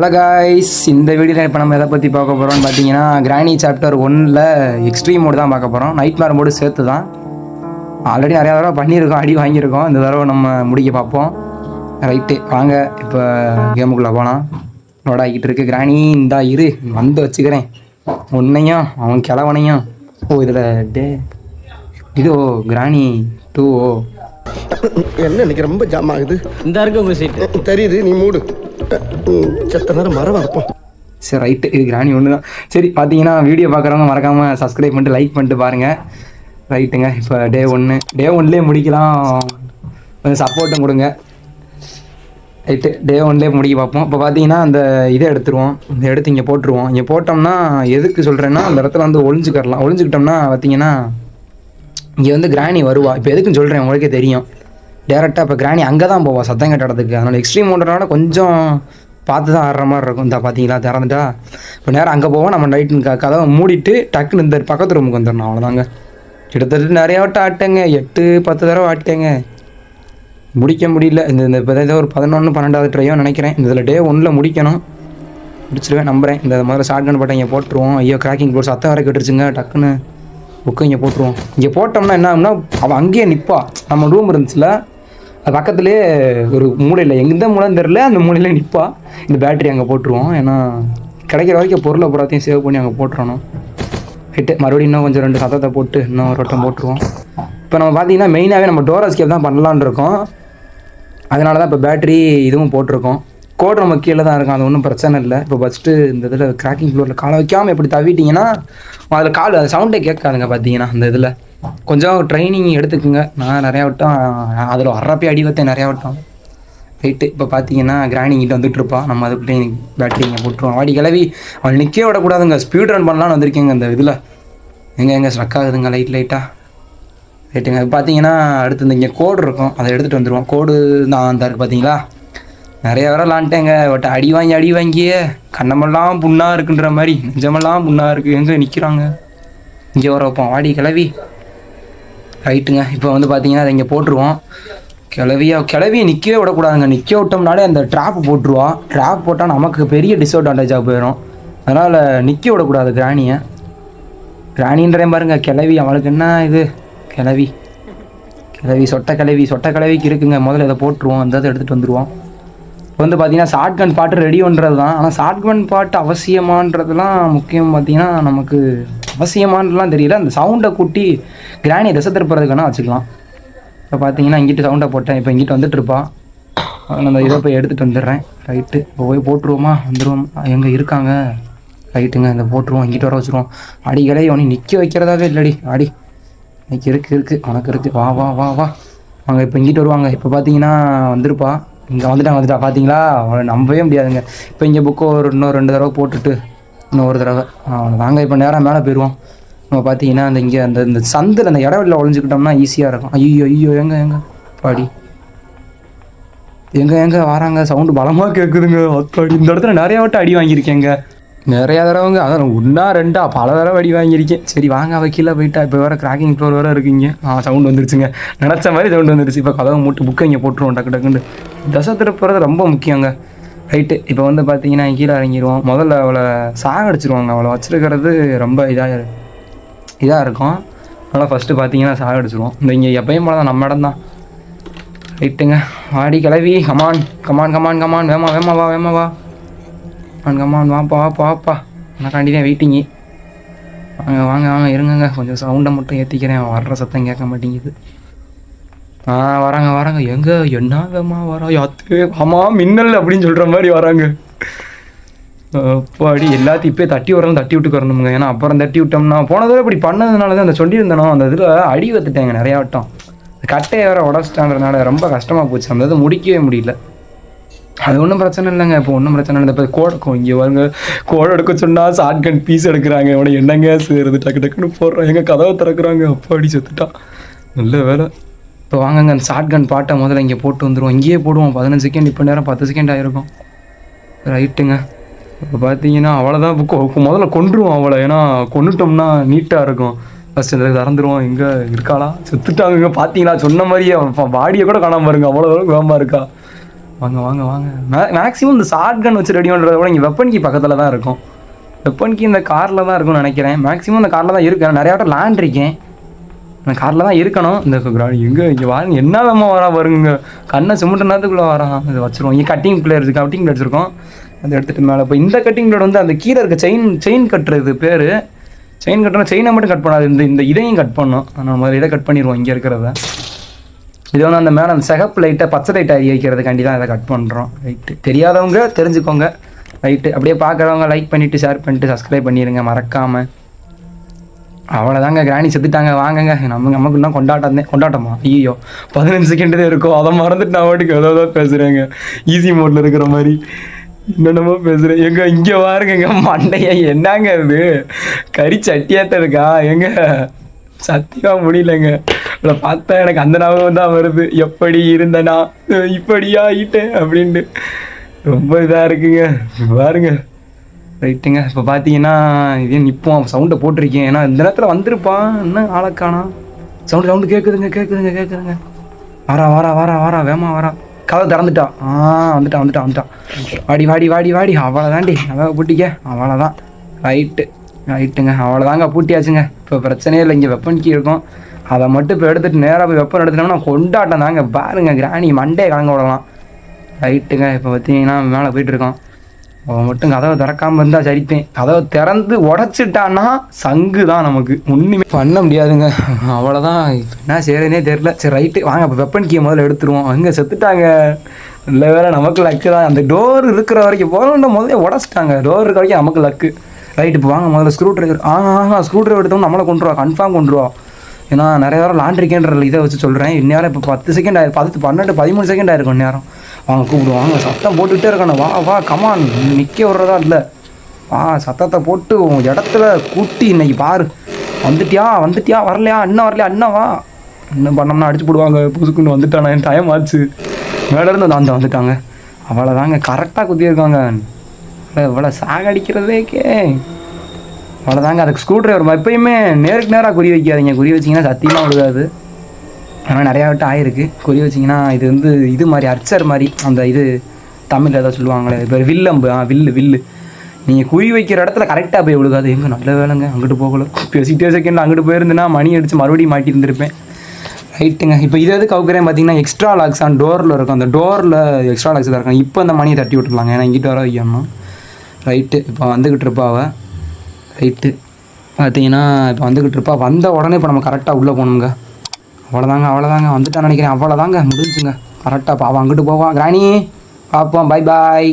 Hello guys, இந்த வீடியோவில் இப்போ நம்ம எதை பற்றி பார்க்க போகிறோம்னு பார்த்தீங்கன்னா கிராணி சாப்டர் 1ல் எக்ஸ்ட்ரீம் மோடு தான் பார்க்க போகிறோம். நைட்மேர் மோடு சேர்த்து தான். ஆல்ரெடி நிறையா தடவை பண்ணியிருக்கோம், அடி வாங்கியிருக்கோம். இந்த தடவை நம்ம முடிக்க பார்ப்போம். ரைட்டு, வாங்க இப்போ கேமுக்குள்ளே போகலாம். லோட் ஆகிட்டு இருக்கு. கிராணி இந்தா இரு, வந்து வச்சுக்கிறேன் உன்னையும் அவன் கிளவனையும். ஓ இதில் இது கிராணி 2. என்ன இன்னைக்கு ரொம்ப ஜாம் ஆகுது. இந்த இருக்கு உங்க சீட்டு தெரியுது, நீ மூடு. செத்த நேரம் மரம் இருப்போம். சரி ரைட்டு, இது கிராணி ஒன்று தான். சரி பார்த்தீங்கன்னா வீடியோ பார்க்குறவங்க மறக்காமல் சப்ஸ்கிரைப் பண்ணிட்டு லைக் பண்ணிட்டு பாருங்கள். ரைட்டுங்க, இப்போ டே 1லேயே முடிக்கலாம். கொஞ்சம் சப்போர்ட்டும் கொடுங்க. ரைட்டு, டே 1லேயே முடிக்க பார்ப்போம். இப்போ பார்த்தீங்கன்னா அந்த இதை எடுத்துருவோம். இந்த எடுத்து இங்கே போட்டுருவோம். இங்கே போட்டோம்னா எதுக்கு சொல்கிறேன்னா, அந்த இடத்துல வந்து ஒளிஞ்சுக்கிட்டோம்னா பார்த்தீங்கன்னா இங்கே வந்து கிராணி வருவா. இப்போ எதுக்குன்னு சொல்கிறேன், உங்களுக்கே தெரியும். டேரெக்டாக இப்போ கிராணி அங்கே தான் போவா, சத்தம் கேட்ட இடத்துக்கு. அதனால் எக்ஸ்ட்ரீம் ஓடுறதுனால கொஞ்சம் பார்த்து தான் ஆடுற மாதிரி இருக்கும். இந்த பார்த்தீங்களா திறந்துட்டா, இப்போ நேரம் அங்கே போவோம். நம்ம நைட்டு கதவை மூடிட்டு டக்குன்னு இந்த பக்கத்து ரூமுக்கு வந்துடணும். அவ்வளோதாங்க. கிட்டத்தட்ட நிறையா வட்டம் ஆட்டேங்க, 8-10 தடவை ஆட்டேங்க. முடிக்க முடியல. இந்த இப்போ ஏதோ ஒரு 11-12வது ட்ரையோ நினைக்கிறேன். இதில் டே 1ல் முடிக்கணும். முடிச்சிருவேன் நம்புகிறேன். இந்த முதல்ல ஷார்ட் கன் பட்டன் இங்கே போட்டுருவோம். ஐயோ கிராக்கிங் போர்ட் சத்தம் வர கேட்டுருச்சுங்க. டக்குன்னு புக்கு இங்கே போட்டுருவோம். இங்கே போட்டோம்னா என்ன ஆகும்னா, அவள் அங்கேயே நிற்பா. நம்ம ரூம் இருந்துச்சுல, அது பக்கத்துலேயே ஒரு மூலையில், எந்த மூலைன்னு தெரில, அந்த மூலையில் நிற்பா. இந்த பேட்டரி அங்கே போட்டுருவோம். ஏன்னா கிடைக்கிற வரைக்கும் பொருளை பூராத்தையும் சேவ் பண்ணி அங்கே போட்டுறணும். ரைட்டு, மறுபடியும் இன்னும் கொஞ்சம் 2 சத்தத்தை போட்டு இன்னும் ஒரு வட்டம் போட்டுருவோம். இப்போ நம்ம பார்த்தீங்கன்னா மெயினாகவே நம்ம டோர் எஸ்கேப் தான் பண்ணலான்னு இருக்கோம். அதனால தான் இப்போ பேட்டரி இதுவும் போட்டிருக்கோம். கோடு நம்ம கீழே தான் இருக்கும், அது ஒன்றும் பிரச்சனை இல்லை. இப்போ ஃபஸ்ட்டு இந்த இதில் கிராக்கிங் ஃப்ளோரில் காலை வைக்காமல் எப்படி தவிட்டிங்கன்னா அதில் அது சவுண்டே கேட்காதுங்க. பார்த்தீங்கன்னா அந்த இதில் கொஞ்சம் ட்ரைனிங் எடுத்துக்குங்க. நான் நிறையா வட்டம் அதில் வர்றப்பே அடி வைத்தேன் நிறையா வட்டம். ரைட்டு, இப்போ பார்த்தீங்கன்னா கிராணி கிட்ட வந்துட்டுருப்பா. நம்ம அதுக்கிட்டே பேட்டரி இங்கே போட்டுருவோம். வாடி கிளவி அவள் நிற்க விடக்கூடாதுங்க. ஸ்பீட் ரன் பண்ணலான்னு வந்திருக்கேங்க. இந்த இதில் எங்கே ஸ்ட்ரக் ஆகுதுங்க லைட்டாக. ரைட்டுங்க, இப்போ பார்த்தீங்கன்னா அடுத்து இந்த இங்கே கோடு இருக்கும், அதை எடுத்துகிட்டு வந்துடுவோம். கோடு தான் அந்த இருக்குது பார்த்தீங்களா. நிறைய வர விளாண்டேங்க. பட் அடி வாங்கியே கண்ணமெல்லாம் புண்ணாக இருக்குன்ற மாதிரி, நெஞ்சமெல்லாம் புண்ணாக இருக்குது. எங்கே நிற்கிறாங்க, இங்கே வர வைப்போம். வாடி கிளவி. ரைட்டுங்க, இப்போ வந்து பார்த்தீங்கன்னா அதை இங்கே போட்டுருவோம். கிளவியை நிற்கவே விடக்கூடாதுங்க. நிற்க விட்டோம்னாலே அந்த ட்ராப் போட்டுருவா. ட்ராப் போட்டால் நமக்கு பெரிய டிஸ்அட்வான்டேஜாக போயிடும். அதனால் நிற்க விடக்கூடாது கிராணின்றேன் பாருங்க. கிளவி அவளுக்கு என்ன இது, கிளவி சொட்ட கிளவிக்கு இருக்குங்க. முதல்ல இதை போட்டுருவோம். அந்த இதை எடுத்துகிட்டு வந்துடுவோம். இப்போ வந்து பார்த்தீங்கன்னா ஷார்ட் கன் பாட்டு ரெடி பண்ணுறது தான். ஆனால் ஷார்ட் கன் பாட்டு அவசியமானதுலாம் முக்கியம். பார்த்தீங்கன்னா நமக்கு அவசியமானதுலாம் தெரியல. அந்த சவுண்டை கூட்டி கிராணியை திசை திருப்புறதுக்கான வச்சுக்கலாம். இப்போ பார்த்தீங்கன்னா இங்கிட்டு சவுண்டை போட்டேன். இப்போ இங்கிட்டு வந்துட்டுருப்பா. அந்த இதை போய் எடுத்துகிட்டு வந்துடுறேன். ரைட்டு, இப்போ போய் போட்டுருவோமா, வந்துடுவோம். எங்கே இருக்காங்க. ரைட்டுங்க, இந்த போட்டுருவோம். இங்கிட்டு வர வச்சுருவோம். அடிக்கலை அவனை நிற்க வைக்கிறதாவே இல்லடி. அடி இன்னைக்கு இருக்குது உனக்கு இருக்குது. வா அவங்க இப்போ இங்கிட்டு வருவாங்க. இப்போ பார்த்தீங்கன்னா வந்துருப்பா. இங்கே வந்துட்டா பார்த்தீங்களா. அவனை நம்பவே முடியாதுங்க. இப்போ இங்கே புக்கை இன்னும் 2 தடவை போட்டுட்டு இன்னும் ஒரு தடவை நாங்கள் இப்போ நேரம் மேலே போயிடுவோம். நம்ம பார்த்தீங்கன்னா அந்த இங்கே இந்த சந்தில் அந்த இடவெளியில் ஒழிஞ்சிக்கிட்டோம்னா ஈஸியாக இருக்கும். ஐயோ எங்கே பாடி எங்கே வராங்க. சவுண்டு பலமாக கேட்குதுங்க. அத்தாடி, இந்த இடத்துல நிறையா வட்டம் அடி வாங்கியிருக்கேங்க. நிறையா தடவைங்க. அதான் 1-2 பல தடவை அடி வாங்கியிருக்கேன். சரி வாங்க, அவள் கீழே போயிட்டா. இப்போ வேறு கிராக்கிங் ஃப்ளோர் வேறு இருக்குங்க. சவுண்டு வந்துருச்சுங்க. நினச்ச மாதிரி சவுண்டு வந்துருச்சு. இப்போ கதவை மூட்டு புக்கை இங்கே போட்டுருவோம். டக்குன்னு தசை திருப்புறது ரொம்ப முக்கியங்க. ரைட்டு, இப்போ வந்து பார்த்தீங்கன்னா கீழே இறங்கிடுவோம். முதல்ல அவளை சாகடிச்சிருவாங்க. அவளை வச்சுருக்கிறது ரொம்ப இதாக இருக்கும். அதனால் ஃபஸ்ட்டு பார்த்தீங்கன்னா சாகடிச்சிருவோம். இந்த இங்கே எப்பயும் போல தான் நம்ம இடம் தான். ரைட்டுங்க, வாடி கிளவி. கமான் வேமா வா கமான் வாப்பா. எனக்காண்டி தான் வெயிட்டிங்கு. வாங்க இருங்க. கொஞ்சம் சவுண்டை மட்டும் ஏற்றிக்கிறேன். வர்ற சத்தம் கேட்க மாட்டேங்குது. வராங்க. எங்கே என்ன வேமா வரா யாத்து. ஆமாம், மின்னல் அப்படின்னு சொல்கிற மாதிரி வராங்க. அப்பாடி, எல்லாத்தையும் இப்போ தட்டி விட்டு வரணுங்க. ஏன்னா அப்புறம் தட்டி விட்டோம்னா போனதோட இப்படி பண்ணதுனால தான் அந்த சொல்லியிருந்தனோ அந்த இதில் அடி வைத்துட்டேங்க நிறையா வட்டம். கட்டையை வேறு உடச்சிட்டான்றதுனால ரொம்ப கஷ்டமாக போச்சு. அந்த இதை முடிக்கவே முடியல. அது ஒன்றும் பிரச்சனை இல்லைங்க. இப்போ ஒன்றும் பிரச்சனை இல்லை. இப்போ கோடக்கும் இங்கே வருங்க. கோடை எடுக்க சொன்னால் ஷார்ட் கன் பீஸ் எடுக்கிறாங்க. இவனை என்னங்க சேருது. டக்குன்னு போடுறான். எங்கள் கதவை திறக்கிறாங்க. அப்பாடி செத்துட்டான். நல்ல வேலை. இப்போ வாங்கங்க, அந்த ஷார்ட் கன் பாட்டை முதல்ல இங்கே போட்டு வந்துடுவோம். இங்கேயே போடுவோம். 15 செகண்ட். இப்போ நேரம் 10 செகண்ட் ஆகிருக்கும். ரைட்டுங்க, இப்போ பார்த்தீங்கன்னா அவ்வளோதான். இப்போ முதல்ல கொண்டுருவோம் அவளை. ஏன்னா கொண்டுட்டோம்னா நீட்டாக இருக்கும். ஃபஸ்ட் இந்த திறந்துருவோம். எங்கே இருக்காளா, செத்துட்டாங்க. பார்த்தீங்களா, சொன்ன மாதிரியே பாடியை கூட காணாமல் பாருங்க. அவ்வளோ வேகமாக இருக்கா. வாங்க வாங்க வாங்க. மேக்ஸிமம் இந்த ஷார்ட் கன் வச்சு ரெடி பண்ணுறத விட இங்கே வெப்பன் கீ பக்கத்தில் தான் இருக்கும். வெப்பன் கீ இந்த காரில் தான் இருக்கும்னு நினைக்கிறேன். மேக்ஸிமம் இந்த காரில் தான் இருக்கேன். நிறையா வாட்டம் லேண்ட் இருக்கேன். அந்த காரில் தான் இருக்கணும். இந்த எங்கே இங்கே வாங்க என்ன வேகமாக வரா வருங்க. கண்ணை சிமெண்ட் நேரத்துக்குள்ளே வரான். இது வச்சுருவோம். இங்கே கட்டிங் பிளேயர்ஸ் கட்டிங் பிளேயர்ஸ் இருக்கும். அதை எடுத்துகிட்டு மேலே இப்போ இந்த கட்டிங் பிளேட் வந்து அந்த கீழே இருக்க செயின் கட்டுறது பேர். செயின் கட்டணும். செயினை மட்டும் கட் பண்ணாது, இந்த இதையும் கட் பண்ணணும். நம்ம இதை கட் பண்ணிடுவோம் இங்கே இருக்கிறத. இது வந்து அந்த மேலே அந்த சிகப்பு லைட்டை பச்சை லைட்டை வைக்கிறதுக்காண்டி தான் இதை கட் பண்ணுறோம். ரைட்டு, தெரியாதவங்க தெரிஞ்சுக்கோங்க. ரைட்டு, அப்படியே பார்க்குறவங்க லைக் பண்ணிவிட்டு ஷேர் பண்ணிட்டு சப்ஸ்கிரைப் பண்ணிடுங்க மறக்காமல். அவ்வளோதாங்க, கிராணி செத்துட்டாங்க. வாங்கங்க, நமக்கு இன்னும் கொண்டாட்டமா? ஐயோ 15 செகண்ட் தான் இருக்கும். அதை மறந்துட்டு நான் வாட்டுக்கு ஏதோ பேசுகிறேங்க. ஈஸி மோட்டில் இருக்கிற மாதிரி என்னென்னமோ பேசுகிறேன். எங்க இங்கே பாருங்க மண்டையா, என்னங்க இது கறி சட்டியாட்ட இருக்கா? எங்க சத்தியமாக முடியலைங்க. இவ்வளோ பார்த்தா எனக்கு அந்த ஞாபகம் தான் வருது. எப்படி இருந்தேனா இப்படியா ஆகிட்டேன் அப்படின்ட்டு ரொம்ப இதாக இருக்குங்க. பாருங்க. ரைட்டுங்க, இப்போ பார்த்தீங்கன்னா இதே நிற்போம். சவுண்டை போட்டிருக்கேன். ஏன்னா இந்த நேரத்தில் வந்திருப்பான். இன்னும் ஆளக்கானா. சவுண்டு கேட்குதுங்க. வாரா வேமா வாரா. கதை திறந்துட்டான். வந்துட்டான். வாடி அவ்வளோதாண்டி. அதான் பூட்டிக்க. அவ்வளோதான். ரைட்டுங்க, அவ்வளோதாங்க, பூட்டியாச்சுங்க. இப்போ பிரச்சனையே இல்லை. இங்கே வெப்பன் கீ இருக்கும். அதை மட்டும் இப்போ எடுத்துகிட்டு நேராக போய் வெப்பன் எடுத்துட்டோம்னா கொண்டாட்டம் தாங்க. பாருங்க, கிராணி மண்டையை கலங்க விடலாம். ரைட்டுங்க, இப்போ பார்த்தீங்கன்னா மேலே போயிட்டுருக்கோம். அவன் மட்டும் கதவை திறக்காமல் இருந்தால் சரிப்பேன். கதவை திறந்து உடச்சிட்டான்னா சங்கு தான். நமக்கு ஒன்றுமே பண்ண முடியாதுங்க. அவ்வளோதான். என்ன செய்யறதுனே தெரில. சரி ரைட்டு, வாங்க இப்போ வெப்பன் கீயை முதல்ல எடுத்துருவோம். அங்கே செத்துட்டாங்க. இல்லை வேறு நமக்கு லக்கு தான். அந்த டோர் இருக்கிற வரைக்கும் போகணுன்ற முதல்ல உடச்சிட்டாங்க. டோர் இருக்கிற வரைக்கும் நமக்கு லக்கு. ரைட்டு, இப்போ வாங்க முதல்ல ஸ்க்ரூ ட்ரைவர். ஸ்க்ரூ ட்ரைவர் எடுத்தோம் நம்மளை கொண்டுருவா. கன்ஃபார்ம் கொண்டுருவா. ஏன்னா நிறைய நேரம் லாண்ட்ரிக்கேன்ற இதை வச்சு சொல்கிறேன். இந்நேரம் இப்போ 10 செகண்ட் ஆயிரும். 12 13 செகண்ட் ஆயிருக்கும் இந்நேரம். அவங்க கூப்பிடுவாங்க. சத்தம் போட்டுக்கிட்டே இருக்கணும். வா கமான், நிற்க விட்றதா இல்லை. சத்தத்தை போட்டு உன் இடத்துல கூட்டி இன்னைக்கு பாரு. வந்துட்டியா வரலையா? அண்ணன் வா. இன்னும் பண்ணோம்னா அடிச்சு போடுவாங்க. புதுக்குன்னு வந்துட்டானா, என் டைம் ஆச்சு. மேலேருந்து வந்துட்டாங்க. அவ்வளோதாங்க, கரெக்டாக குத்தியிருக்காங்க. இவ்வளோ சாகடிக்கிறதேக்கே. அவ்வளோதாங்க. அதுக்கு ஸ்க்ரூ ட்ரைவர் எப்பயுமே நேருக்கு நேராக குறி வைக்காதீங்க. குறி வச்சிங்கன்னா சத்தியமாக விழுகாது. ஆனால் நிறையா விட்டு ஆயிருக்கு. குறி வச்சிங்கன்னா இது வந்து இது மாதிரி அர்ச்சர் மாதிரி, அந்த இது தமிழில் ஏதாவது சொல்லுவாங்களே, இப்போ வில்லம்பு. வில்லு நீங்கள் குறி வைக்கிற இடத்துல கரெக்டாக போய் விழுகாது. எங்கே நல்ல வேலைங்க, அங்கிட்டு போகல. பேசிட்டே செகண்ட் அங்கிட்டு போயிருந்தேன்னா மணி அடித்து மறுபடியும் மாட்டியிருந்திருப்பேன். ரைட்டுங்க, இப்போ இது எது கவுக்கிறேன் பார்த்தீங்கன்னா எக்ஸ்ட்ரா லாக்ஸ் ஆன் டோரில் இருக்கும். அந்த டோரில் எக்ஸ்ட்ரா லாக்ஸ் தான் இருக்கும். இப்போ அந்த மணியை தட்டி விட்டுருலாங்க. ஏன்னா இங்கிட்ட வர வைக்கணும். ரைட்டு, இப்போ வந்துக்கிட்டு இருப்பாவை. ரைட்டு, பார்த்தீங்கன்னா இப்போ வந்துக்கிட்டு இருப்பா. வந்த உடனே இப்போ நம்ம கரெக்டாக உள்ளே போகணுங்க. அவ்வளோதாங்க வந்துட்டான்னு நினைக்கிறேன். அவ்வளோதாங்க முடிஞ்சுங்க. கரெக்டாக அவன் அங்கிட்டு போவான். கிராணி பார்ப்போம். பாய்